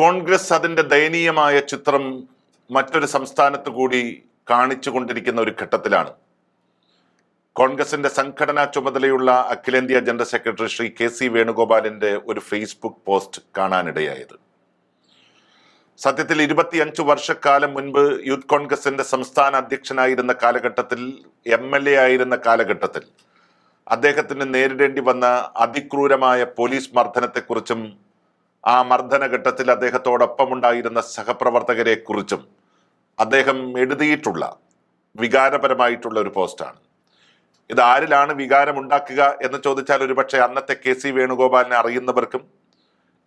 കോൺഗ്രസ് അതിന്റെ ദയനീയമായ ചിത്രം മറ്റൊരു സംസ്ഥാനത്ത് കൂടി കാണിച്ചുകൊണ്ടിരിക്കുന്ന ഒരു ഘട്ടത്തിലാണ്. കോൺഗ്രസിന്റെ സംഘടനാ ചുമതലയുള്ള അഖിലേന്ത്യാ ജനറൽ സെക്രട്ടറി ശ്രീ KC വേണുഗോപാലിന്റെ ഒരു ഫേസ്ബുക്ക് പോസ്റ്റ് കാണാനിടയായത്. സത്യത്തിൽ 25 വർഷക്കാലം മുൻപ് യൂത്ത് കോൺഗ്രസിന്റെ സംസ്ഥാന അധ്യക്ഷനായിരുന്ന കാലഘട്ടത്തിൽ, MLA ആയിരുന്ന കാലഘട്ടത്തിൽ അദ്ദേഹത്തിന് നേരിടേണ്ടി വന്ന അതിക്രൂരമായ പോലീസ് മർദ്ദനത്തെക്കുറിച്ചും ആ മർദ്ദനഘട്ടത്തിൽ അദ്ദേഹത്തോടൊപ്പമുണ്ടായിരുന്ന സഹപ്രവർത്തകരെ കുറിച്ചും അദ്ദേഹം എഴുതിയിട്ടുള്ള വികാരപരമായിട്ടുള്ള ഒരു പോസ്റ്റാണ്. ഇത് ആരിലാണ് വികാരമുണ്ടാക്കുക എന്ന് ചോദിച്ചാൽ ഒരുപക്ഷെ അന്നത്തെ KC വേണുഗോപാലിനെ അറിയുന്നവർക്കും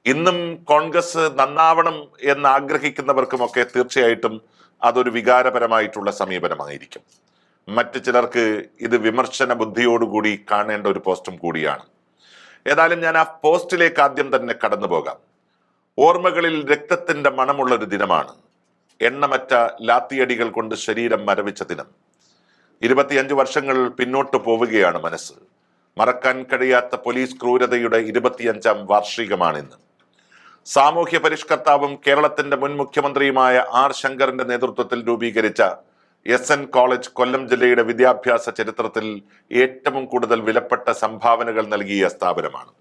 ഇന്നും കോൺഗ്രസ് നന്നാവണം എന്ന് ആഗ്രഹിക്കുന്നവർക്കുമൊക്കെ തീർച്ചയായിട്ടും അതൊരു വികാരപരമായിട്ടുള്ള സമീപനമായിരിക്കും. മറ്റു ചിലർക്ക് ഇത് വിമർശന ബുദ്ധിയോടുകൂടി കാണേണ്ട ഒരു പോസ്റ്റും കൂടിയാണ്. ഏതായാലും ഞാൻ ആ പോസ്റ്റിലേക്ക് ആദ്യം തന്നെ കടന്നു പോകാം. ഓർമ്മകളിൽ രക്തത്തിന്റെ മണമുള്ളൊരു ദിനമാണ്. എണ്ണമറ്റ ലാത്തിയടികൾ കൊണ്ട് ശരീരം മരവിച്ച ദിനം. 25 വർഷങ്ങൾ പിന്നോട്ട് പോവുകയാണ് മനസ്സ്. മറക്കാൻ കഴിയാത്ത പോലീസ് ക്രൂരതയുടെ 25ാം വാർഷികമാണിന്ന്. സാമൂഹ്യ പരിഷ്കർത്താവും കേരളത്തിന്റെ മുൻ മുഖ്യമന്ത്രിയുമായ R ശങ്കറിന്റെ നേതൃത്വത്തിൽ രൂപീകരിച്ച SN കോളേജ് കൊല്ലം ജില്ലയുടെ വിദ്യാഭ്യാസ ചരിത്രത്തിൽ ഏറ്റവും കൂടുതൽ വിലപ്പെട്ട സംഭാവനകൾ നൽകിയ സ്ഥാപനമാണ്.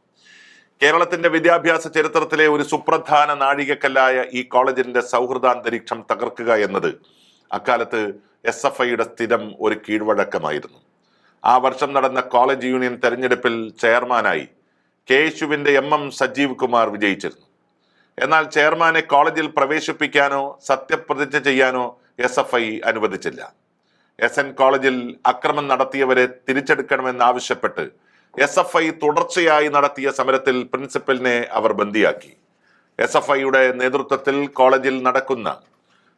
കേരളത്തിന്റെ വിദ്യാഭ്യാസ ചരിത്രത്തിലെ ഒരു സുപ്രധാന നാഴികക്കല്ലായ ഈ കോളേജിന്റെ സൗഹൃദാന്തരീക്ഷം തകർക്കുക എന്നത് അക്കാലത്ത് SFIയുടെ സ്ഥിരം ഒരു കീഴ്വഴക്കമായിരുന്നു. ആ വർഷം നടന്ന കോളേജ് യൂണിയൻ തെരഞ്ഞെടുപ്പിൽ ചെയർമാനായി KSUവിന്റെ MM സജീവ് കുമാർ വിജയിച്ചിരുന്നു. എന്നാൽ ചെയർമാനെ കോളേജിൽ പ്രവേശിപ്പിക്കാനോ സത്യപ്രതിജ്ഞ ചെയ്യാനോ SFI അനുവദിച്ചില്ല. SN കോളേജിൽ അക്രമം നടത്തിയവരെ തിരിച്ചെടുക്കണമെന്നാവശ്യപ്പെട്ട് SFI തുടർച്ചയായി നടത്തിയ സമരത്തിൽ പ്രിൻസിപ്പലിനെ അവർ ബന്ദിയാക്കി. SFIയുടെ നേതൃത്വത്തിൽ കോളേജിൽ നടക്കുന്ന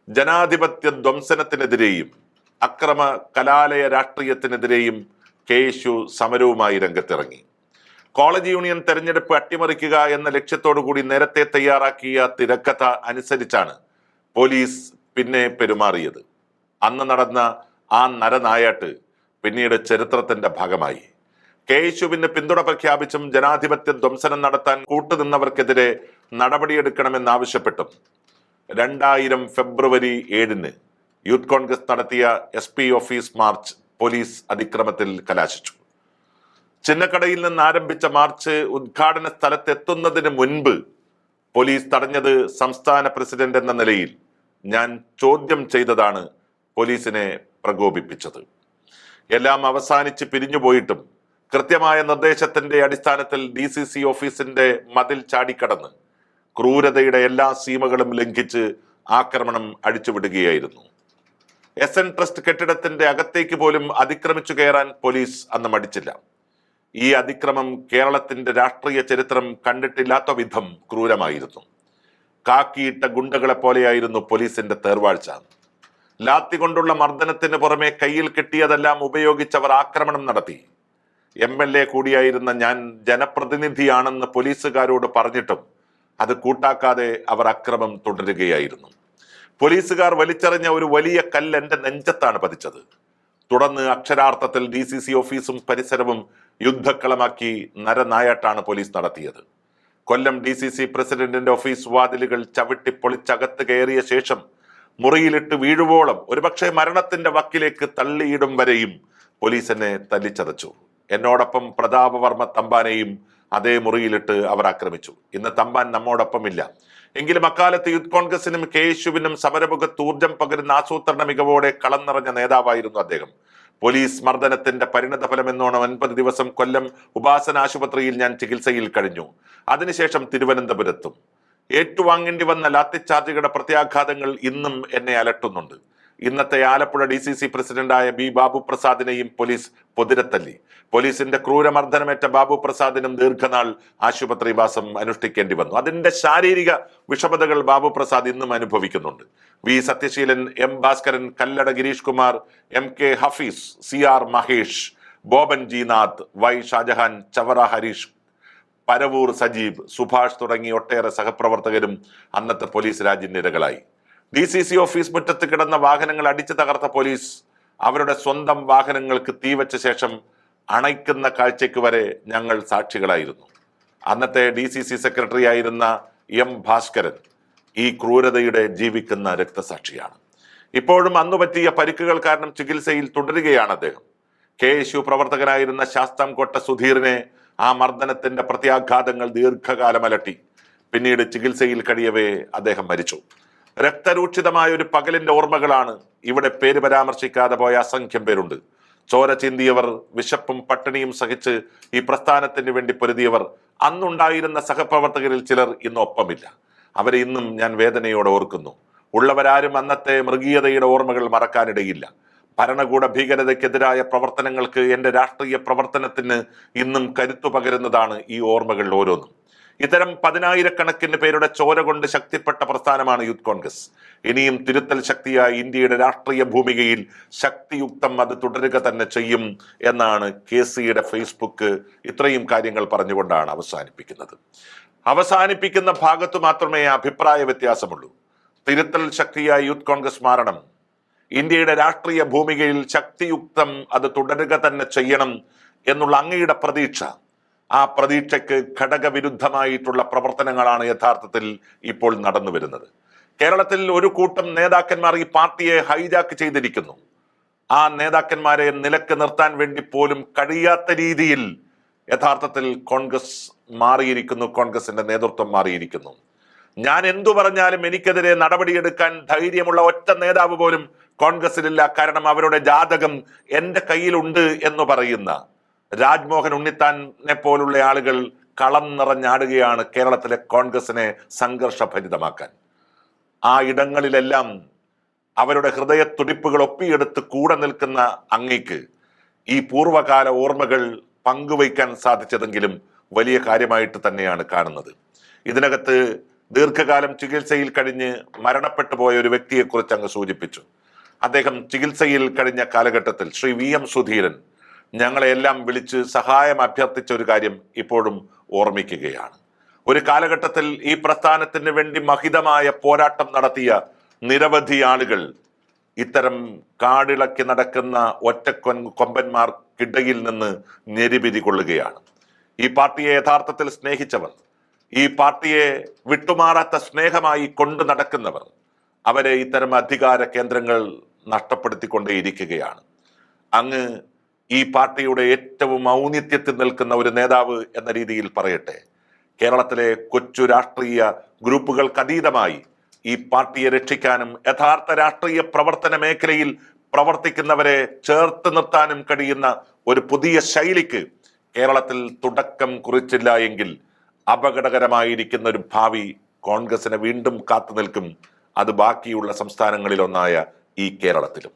ജനാധിപത്യ ധ്വംസനത്തിനെതിരെയും അക്രമ കലാലയ രാഷ്ട്രീയത്തിനെതിരെയും KSU സമരവുമായി രംഗത്തിറങ്ങി. കോളേജ് യൂണിയൻ തെരഞ്ഞെടുപ്പ് അട്ടിമറിക്കുക എന്ന ലക്ഷ്യത്തോടു കൂടി നേരത്തെ തയ്യാറാക്കിയ തിരക്കഥ അനുസരിച്ചാണ് പോലീസ് പിന്നെ പെരുമാറിയത്. അന്ന് നടന്ന ആ നരനായാട്ട് പിന്നീട് ചരിത്രത്തിന്റെ ഭാഗമായി. KSUവിന് പിന്തുണ പ്രഖ്യാപിച്ചും ജനാധിപത്യ ധ്വംസനം നടത്താൻ കൂട്ടുനിന്നവർക്കെതിരെ നടപടിയെടുക്കണമെന്നാവശ്യപ്പെട്ടും 2000 ഫെബ്രുവരി 7 യൂത്ത് കോൺഗ്രസ് നടത്തിയ SP ഓഫീസ് മാർച്ച് പോലീസ് അതിക്രമത്തിൽ കലാശിച്ചു. ചിന്നക്കടയിൽ നിന്ന് ആരംഭിച്ച മാർച്ച് ഉദ്ഘാടന സ്ഥലത്തെത്തുന്നതിന് മുൻപ് പോലീസ് തടഞ്ഞത് സംസ്ഥാന പ്രസിഡന്റ് എന്ന നിലയിൽ ഞാൻ ചോദ്യം ചെയ്തതാണ് പോലീസിനെ പ്രകോപിപ്പിച്ചത്. എല്ലാം അവസാനിച്ച് പിരിഞ്ഞുപോയിട്ടും കൃത്യമായ നിർദ്ദേശത്തിന്റെ അടിസ്ഥാനത്തിൽ DCC ഓഫീസിന്റെ മതിൽ ചാടിക്കടന്ന് ക്രൂരതയുടെ എല്ലാ സീമകളും ലംഘിച്ച് ആക്രമണം അഴിച്ചുവിടുകയായിരുന്നു. SN ട്രസ്റ്റ് കെട്ടിടത്തിന്റെ അകത്തേക്ക് പോലും അതിക്രമിച്ചു കയറാൻ പോലീസ് അന്ന് മടിച്ചില്ല. ഈ അതിക്രമം കേരളത്തിന്റെ രാഷ്ട്രീയ ചരിത്രം കണ്ടിട്ടില്ലാത്ത വിധം ക്രൂരമായിരുന്നു. കാക്കിയിട്ട ഗുണ്ടകളെ പോലെയായിരുന്നു പോലീസിന്റെ തേർവാഴ്ച. ലാത്തി കൊണ്ടുള്ള മർദ്ദനത്തിന് പുറമെ കയ്യിൽ കിട്ടിയതെല്ലാം ഉപയോഗിച്ചവർ ആക്രമണം നടത്തി. MLA കൂടിയായിരുന്ന ഞാൻ ജനപ്രതിനിധിയാണെന്ന് പോലീസുകാരോട് പറഞ്ഞിട്ടും അത് കൂട്ടാക്കാതെ അവർ അക്രമം തുടരുകയായിരുന്നു. പോലീസുകാർ വലിച്ചെറിഞ്ഞ ഒരു വലിയ കല്ല് എന്റെ നെഞ്ചത്താണ് പതിച്ചത്. തുടർന്ന് അക്ഷരാർത്ഥത്തിൽ DCC ഓഫീസും പരിസരവും യുദ്ധക്കളമാക്കി നരനായാട്ടാണ് പോലീസ് നടത്തിയത്. കൊല്ലം DCC പ്രസിഡന്റിന്റെ ഓഫീസ് വാതിലുകൾ ചവിട്ടി പൊളിച്ചകത്ത് കയറിയ ശേഷം മുറിയിലിട്ട് വീഴുവോളം, ഒരുപക്ഷെ മരണത്തിന്റെ വക്കിലേക്ക് തള്ളിയിടും വരെയും പോലീസിനെ തല്ലിച്ചതച്ചു. എന്നോടൊപ്പം പ്രതാപവർമ്മ തമ്പാനെയും അതേ മുറിയിലിട്ട് അവർ ആക്രമിച്ചു. ഇന്ന് തമ്പാൻ നമ്മോടൊപ്പമില്ല. എങ്കിലും അക്കാലത്ത് യൂത്ത് കോൺഗ്രസിനും KSUവിനും സമരമുഖത്ത് ഊർജം പകരുന്ന ആസൂത്രണ മികവോടെ കളം നിറഞ്ഞ നേതാവായിരുന്നു അദ്ദേഹം. പോലീസ് മർദ്ദനത്തിന്റെ പരിണത ഫലം എന്നോണം 9 ദിവസം കൊല്ലം ഉപാസന ആശുപത്രിയിൽ ഞാൻ ചികിത്സയിൽ കഴിഞ്ഞു. അതിനുശേഷം തിരുവനന്തപുരത്തും. ഏറ്റുവാങ്ങേണ്ടി വന്ന ലാത്തിച്ചാർജുകളുടെ പ്രത്യാഘാതങ്ങൾ ഇന്നും എന്നെ അലട്ടുന്നുണ്ട്. ഇന്നത്തെ ആലപ്പുഴ DCC പ്രസിഡന്റായ B ബാബു പ്രസാദിനെയും പോലീസ് പൊതിരത്തല്ലി. പോലീസിന്റെ ക്രൂരമർദ്ദനമേറ്റ ബാബു പ്രസാദിനും ദീർഘനാൾ ആശുപത്രിവാസം അനുഷ്ഠിക്കേണ്ടി വന്നു. അതിന്റെ ശാരീരിക വിഷമതകൾ ബാബു പ്രസാദ് ഇന്നും അനുഭവിക്കുന്നുണ്ട്. V Sathyaseelan, M Bhaskaran, Kallada Girish Kumar, MK Hafiz, CR Mahesh, Boban G Nath, Y Shah Jahan, Chavara Harish, Paravur Sajeeb, Subhash തുടങ്ങി ഒട്ടേറെ സഹപ്രവർത്തകരും അന്നത്തെ പോലീസ് രാജ്യനിരകളായി. DCC ഓഫീസ് മുറ്റത്ത് കിടന്ന വാഹനങ്ങൾ അടിച്ചു തകർത്ത പോലീസ് അവരുടെ സ്വന്തം വാഹനങ്ങൾക്ക് തീവച്ച ശേഷം അണയ്ക്കുന്ന കാഴ്ചയ്ക്ക് വരെ ഞങ്ങൾ സാക്ഷികളായിരുന്നു. അന്നത്തെ DCC സെക്രട്ടറി ആയിരുന്ന M ഭാസ്കരൻ ഈ ക്രൂരതയുടെ ജീവിക്കുന്ന രക്തസാക്ഷിയാണ്. ഇപ്പോഴും അന്നു പറ്റിയ പരിക്കുകൾ കാരണം ചികിത്സയിൽ തുടരുകയാണ് അദ്ദേഹം. KSU പ്രവർത്തകനായിരുന്ന ശാസ്താംകോട്ട സുധീറിനെ ആ മർദ്ദനത്തിന്റെ പ്രത്യാഘാതങ്ങൾ ദീർഘകാലം അലട്ടി. പിന്നീട് ചികിത്സയിൽ കഴിയവേ അദ്ദേഹം മരിച്ചു. രക്തരൂക്ഷിതമായ ഒരു പകലിന്റെ ഓർമ്മകളാണ്. ഇവിടെ പേര് പരാമർശിക്കാതെ പോയ അസംഖ്യം പേരുണ്ട്. ചോര ചിന്തിയവർ, വിശപ്പും പട്ടിണിയും സഹിച്ച് ഈ പ്രസ്ഥാനത്തിന് വേണ്ടി പൊരുതിയവർ, അന്നുണ്ടായിരുന്ന സഹപ്രവർത്തകരിൽ ചിലർ ഇന്ന് ഒപ്പമില്ല. അവരെ ഇന്നും ഞാൻ വേദനയോടെ ഓർക്കുന്നു. ഉള്ളവരാരും അന്നത്തെ മൃഗീയതയുടെ ഓർമ്മകൾ മറക്കാനിടയില്ല. ഭരണകൂട ഭീകരതയ്ക്കെതിരായ പ്രവർത്തനങ്ങൾക്ക്, എൻ്റെ രാഷ്ട്രീയ പ്രവർത്തനത്തിന് ഇന്നും കരുത്തു പകരുന്നതാണ് ഈ ഓർമ്മകൾ ഓരോന്നും. ഇത്തരം 10,000-കണക്കിന് പേരുടെ ചോര കൊണ്ട് ശക്തിപ്പെട്ട പ്രസ്ഥാനമാണ് യൂത്ത് കോൺഗ്രസ്. ഇനിയും തിരുത്തൽ ശക്തിയായി ഇന്ത്യയുടെ രാഷ്ട്രീയ ഭൂമികയിൽ ശക്തിയുക്തം അത് തുടരുക തന്നെ ചെയ്യും എന്നാണ് KCയുടെ ഫേസ്ബുക്ക് ഇത്രയും കാര്യങ്ങൾ പറഞ്ഞുകൊണ്ടാണ് അവസാനിപ്പിക്കുന്നത്. അവസാനിപ്പിക്കുന്ന ഭാഗത്തു മാത്രമേ അഭിപ്രായ വ്യത്യാസമുള്ളൂ. തിരുത്തൽ ശക്തിയായി യൂത്ത് കോൺഗ്രസ് മാറണം, ഇന്ത്യയുടെ രാഷ്ട്രീയ ഭൂമികയിൽ ശക്തിയുക്തം അത് തുടരുക തന്നെ ചെയ്യണം എന്നുള്ള അങ്ങയുടെ പ്രതീക്ഷ, ആ പ്രതീക്ഷയ്ക്ക് ഘടകവിരുദ്ധമായിട്ടുള്ള പ്രവർത്തനങ്ങളാണ് യഥാർത്ഥത്തിൽ ഇപ്പോൾ നടന്നു വരുന്നത്. കേരളത്തിൽ ഒരു കൂട്ടം നേതാക്കന്മാർ ഈ പാർട്ടിയെ ഹൈജാക്ക് ചെയ്തിരിക്കുന്നു. ആ നേതാക്കന്മാരെ നിലക്ക് നിർത്താൻ വേണ്ടി പോലും കഴിയാത്ത രീതിയിൽ യഥാർത്ഥത്തിൽ കോൺഗ്രസ് മാറിയിരിക്കുന്നു, കോൺഗ്രസിന്റെ നേതൃത്വം മാറിയിരിക്കുന്നു. ഞാൻ എന്തു പറഞ്ഞാലും എനിക്കെതിരെ നടപടിയെടുക്കാൻ ധൈര്യമുള്ള ഒറ്റ നേതാവ് പോലും കോൺഗ്രസിലില്ല. കാരണം അവരുടെ ജാതകം എൻ്റെ കയ്യിലുണ്ട് എന്ന് പറയുന്ന രാജ്മോഹൻ ഉണ്ണിത്താനെ പോലുള്ള ആളുകൾ കളം നിറഞ്ഞാടുകയാണ് കേരളത്തിലെ കോൺഗ്രസിനെ സംഘർഷഭരിതമാക്കാൻ. ആ ഇടങ്ങളിലെല്ലാം അവരുടെ ഹൃദയത്തുടിപ്പുകൾ ഒപ്പിയെടുത്ത് കൂടെ നിൽക്കുന്ന അങ്ങയ്ക്ക് ഈ പൂർവ്വകാല ഓർമ്മകൾ പങ്കുവയ്ക്കാൻ സാധിച്ചതെങ്കിലും വലിയ കാര്യമായിട്ട് തന്നെയാണ് കാണുന്നത്. ഇതിനകത്ത് ദീർഘകാലം ചികിത്സയിൽ കഴിഞ്ഞ് മരണപ്പെട്ടു പോയ ഒരു വ്യക്തിയെക്കുറിച്ച് അങ്ങ് സൂചിപ്പിച്ചു. അദ്ദേഹം ചികിത്സയിൽ കഴിഞ്ഞ കാലഘട്ടത്തിൽ ശ്രീ VM സുധീരൻ ഞങ്ങളെല്ലാം വിളിച്ച് സഹായം അഭ്യർത്ഥിച്ച ഒരു കാര്യം ഇപ്പോഴും ഓർമ്മിക്കുകയാണ്. ഒരു കാലഘട്ടത്തിൽ ഈ പ്രസ്ഥാനത്തിന് വേണ്ടി മഹിതമായ പോരാട്ടം നടത്തിയ നിരവധി ആളുകൾ ഇത്തരം കാടിളക്കി നടക്കുന്ന കൊമ്പന്മാർക്കിടയിൽ നിന്ന് ഞെരിപിരി കൊള്ളുകയാണ്. ഈ പാർട്ടിയെ യഥാർത്ഥത്തിൽ സ്നേഹിച്ചവർ, ഈ പാർട്ടിയെ വിട്ടുമാറാത്ത സ്നേഹമായി കൊണ്ടു നടക്കുന്നവർ, അവരെ ഇത്തരം അധികാര കേന്ദ്രങ്ങൾ നഷ്ടപ്പെടുത്തിക്കൊണ്ടേയിരിക്കുകയാണ്. അങ്ങ് ഈ പാർട്ടിയുടെ ഏറ്റവും ഔന്നിത്യത്തിൽ നിൽക്കുന്ന ഒരു നേതാവ് എന്ന രീതിയിൽ പറയട്ടെ, കേരളത്തിലെ കൊച്ചു രാഷ്ട്രീയ ഗ്രൂപ്പുകൾക്ക് അതീതമായി ഈ പാർട്ടിയെ രക്ഷിക്കാനും യഥാർത്ഥ രാഷ്ട്രീയ പ്രവർത്തന മേഖലയിൽ പ്രവർത്തിക്കുന്നവരെ ചേർത്ത് നിർത്താനും കഴിയുന്ന ഒരു പുതിയ ശൈലിക്ക് കേരളത്തിൽ തുടക്കം കുറിച്ചില്ല എങ്കിൽ അപകടകരമായിരിക്കുന്ന ഒരു ഭാവി കോൺഗ്രസിനെ വീണ്ടും കാത്തു നിൽക്കും. അത് ബാക്കിയുള്ള സംസ്ഥാനങ്ങളിലൊന്നായ ഈ കേരളത്തിലും.